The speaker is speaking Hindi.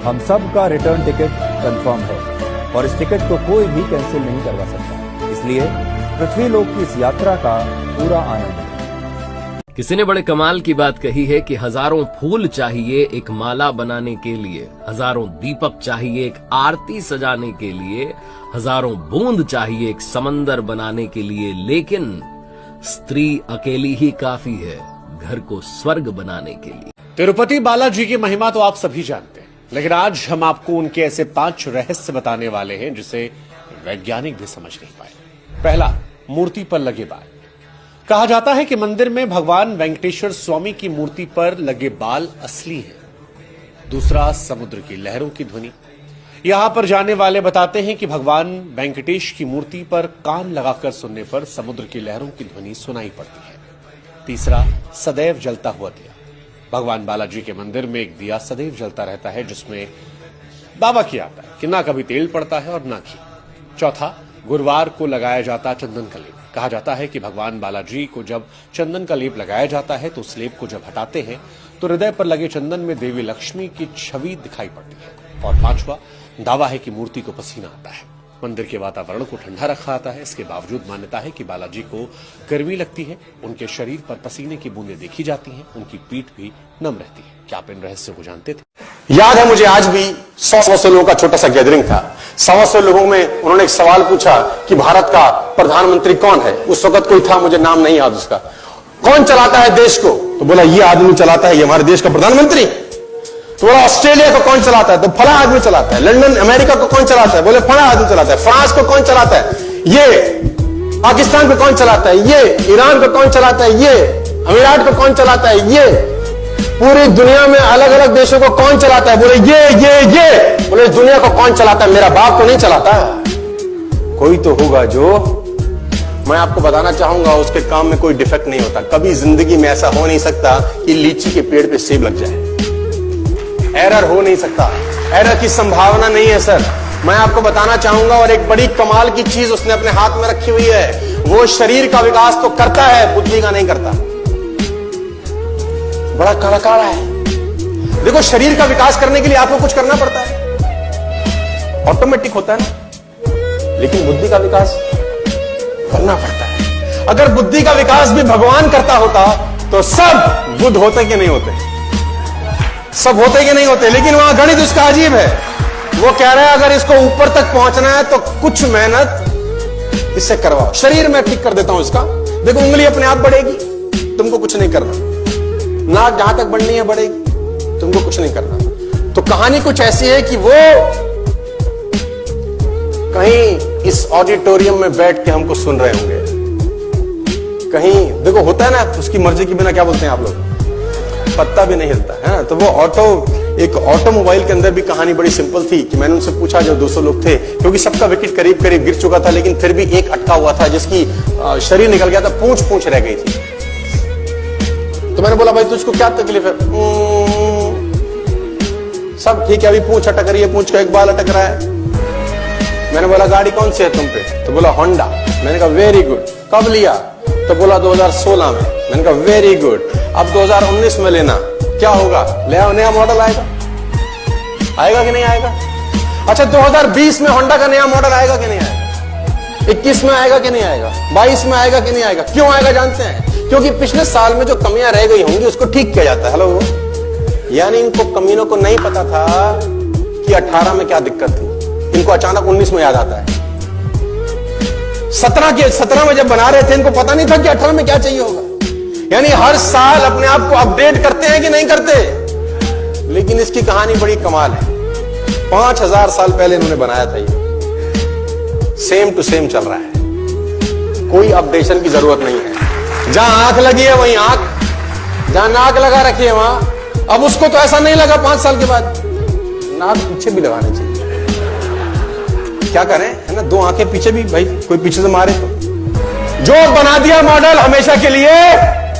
हम सब का रिटर्न टिकट कंफर्म है और इस टिकट को कोई भी कैंसिल नहीं करवा सकता। इसलिए पृथ्वीलोक की इस यात्रा का पूरा आनंद है। किसी ने बड़े कमाल की बात कही है कि हजारों फूल चाहिए एक माला बनाने के लिए, हजारों दीपक चाहिए एक आरती सजाने के लिए, हजारों बूंद चाहिए एक समंदर बनाने के लिए, लेकिन स्त्री अकेली ही काफी है घर को स्वर्ग बनाने के लिए। तिरुपति बालाजी की महिमा तो आप सभी जानते हैं, लेकिन आज हम आपको उनके ऐसे 5 रहस्य बताने वाले हैं जिसे वैज्ञानिक भी समझ नहीं पाए। पहला, मूर्ति पर लगे बाल। कहा जाता है कि मंदिर में भगवान वेंकटेश्वर स्वामी की मूर्ति पर लगे बाल असली हैं। दूसरा, समुद्र की लहरों की ध्वनि। यहां पर जाने वाले बताते हैं कि भगवान वेंकटेश की मूर्ति पर कान लगाकर सुनने पर समुद्र की लहरों की ध्वनि सुनाई पड़ती है। तीसरा, सदैव जलता हुआ दिया। भगवान बालाजी के मंदिर में एक दिया सदैव जलता रहता है, जिसमें दावा किया जाता है कि ना कभी तेल पड़ता है और ना घी। चौथा, गुरुवार को लगाया जाता चंदन का लेप। कहा जाता है कि भगवान बालाजी को जब चंदन का लेप लगाया जाता है तो उस लेप को जब हटाते हैं तो हृदय पर लगे चंदन में देवी लक्ष्मी की छवि दिखाई पड़ती है। और पांचवा, दावा है कि मूर्ति को पसीना आता है। मंदिर के वातावरण को ठंडा रखा आता है, इसके बावजूद मान्यता है कि बालाजी को गर्मी लगती है। उनके शरीर पर पसीने की बूंदें देखी जाती हैं, उनकी पीठ भी नम रहती है। क्या आप इन रहस्य को जानते थे? याद है मुझे आज भी 100 लोगों का छोटा सा गैदरिंग था। 100 लोगों में उन्होंने एक सवाल पूछा कि भारत का प्रधानमंत्री कौन है। उस वक्त कोई था, मुझे नाम नहीं याद उसका। कौन चलाता है देश को? तो बोला ये आदमी चलाता है, ये हमारे देश का प्रधानमंत्री। तो बोला ऑस्ट्रेलिया को कौन चलाता है? तो फला आदमी चलाता है। लंदन अमेरिका को कौन चलाता है? बोले फला आदमी चलाता है। फ्रांस को कौन चलाता है? ये। पाकिस्तान को कौन चलाता है? ये। ईरान को कौन चलाता है? ये। अमीरात को कौन चलाता है? ये। पूरी दुनिया में अलग अलग देशों को कौन चलाता है? बोले ये। बोले दुनिया को कौन चलाता है? मेरा बाप तो नहीं चलाता, कोई तो होगा जो। मैं आपको बताना चाहूंगा उसके काम में कोई डिफेक्ट नहीं होता। कभी जिंदगी में ऐसा हो नहीं सकता कि लीची के पेड़ पे सेब लग जाए। एरर हो नहीं सकता, एरर की संभावना नहीं है सर। मैं आपको बताना चाहूंगा, और एक बड़ी कमाल की चीज उसने अपने हाथ में रखी हुई है। वो शरीर का विकास तो करता है, बुद्धि का नहीं करता। बड़ा कड़ाकाड़ा है। देखो, शरीर का विकास करने के लिए आपको कुछ करना पड़ता है, ऑटोमेटिक होता है ना, लेकिन बुद्धि का विकास करना पड़ता है। अगर बुद्धि का विकास भी भगवान करता होता तो सब बुद्ध होते कि नहीं होते? सब होते कि नहीं होते? लेकिन वहां गणित उसका अजीब है। वो कह रहा है अगर इसको ऊपर तक पहुंचना है तो कुछ मेहनत इससे करवाओ। शरीर में ठीक कर देता हूं इसका। देखो, उंगली अपने आप बढ़ेगी, तुमको कुछ नहीं करना। नाक जहां तक बढ़नी है बढ़ेगी, तुमको कुछ नहीं करना। तो कहानी कुछ ऐसी है कि वो कहीं इस ऑडिटोरियम में बैठ के हमको सुन रहे होंगे। कहीं देखो, होता है ना, उसकी मर्जी के बिना क्या बोलते हैं आप लोग, पत्ता भी नहीं हिलता है ना। तो वो एक ऑटोमोबाइल के अंदर भी कहानी बड़ी सिंपल थी कि मैंने उनसे पूछा, जो 200 लोग थे, क्योंकि सबका विकेट करीब करीब गिर चुका था, लेकिन फिर भी एक अटका हुआ था जिसकी शरीर निकल गया था, पूंछ रह गई थी। तो मैंने बोला भाई तुझको क्या तकलीफ है? सब ठीक है, अभी पूंछ अटक रही है, पूंछ का एक बाल अटक रहा है। मैंने बोला गाड़ी कौन सी है तुम पे? तो बोला होंडा। मैंने कहा वेरी गुड। कब लिया? तो बोला 2016 में। मैंने कहा वेरी गुड, अब 2019 में लेना, क्या होगा? नया मॉडल आएगा कि नहीं आएगा? अच्छा, 2020 में होंडा का नया मॉडल आएगा कि नहीं आएगा? 21 में आएगा कि नहीं आएगा? 22 में आएगा कि नहीं आएगा? क्यों आएगा जानते हैं? क्योंकि पिछले साल में जो कमियां रह गई होंगी उसको ठीक किया जाता है। हेलो, यानी इनको कमीनों को नहीं पता था कि 18 में क्या दिक्कत थी, इनको अचानक 19 में याद आता है। 17 में जब बना रहे थे इनको पता नहीं था कि 18 में क्या चाहिए होगा। यानी हर साल अपने आप को अपडेट करते हैं कि नहीं करते? लेकिन इसकी कहानी बड़ी कमाल है। 5000 साल पहले इन्होंने बनाया था, ये सेम टू सेम चल रहा है, कोई अपडेशन की जरूरत नहीं है। जहां आंख लगी है वहीं आंख, जहां नाक लगा रखी है वहां। अब उसको तो ऐसा नहीं लगा 5 साल के बाद, नाक पीछे भी लगानी चाहिए। क्या करें, है ना, 2 आंखें पीछे भी, भाई कोई पीछे से मारे तो। जो बना दिया मॉडल हमेशा के लिए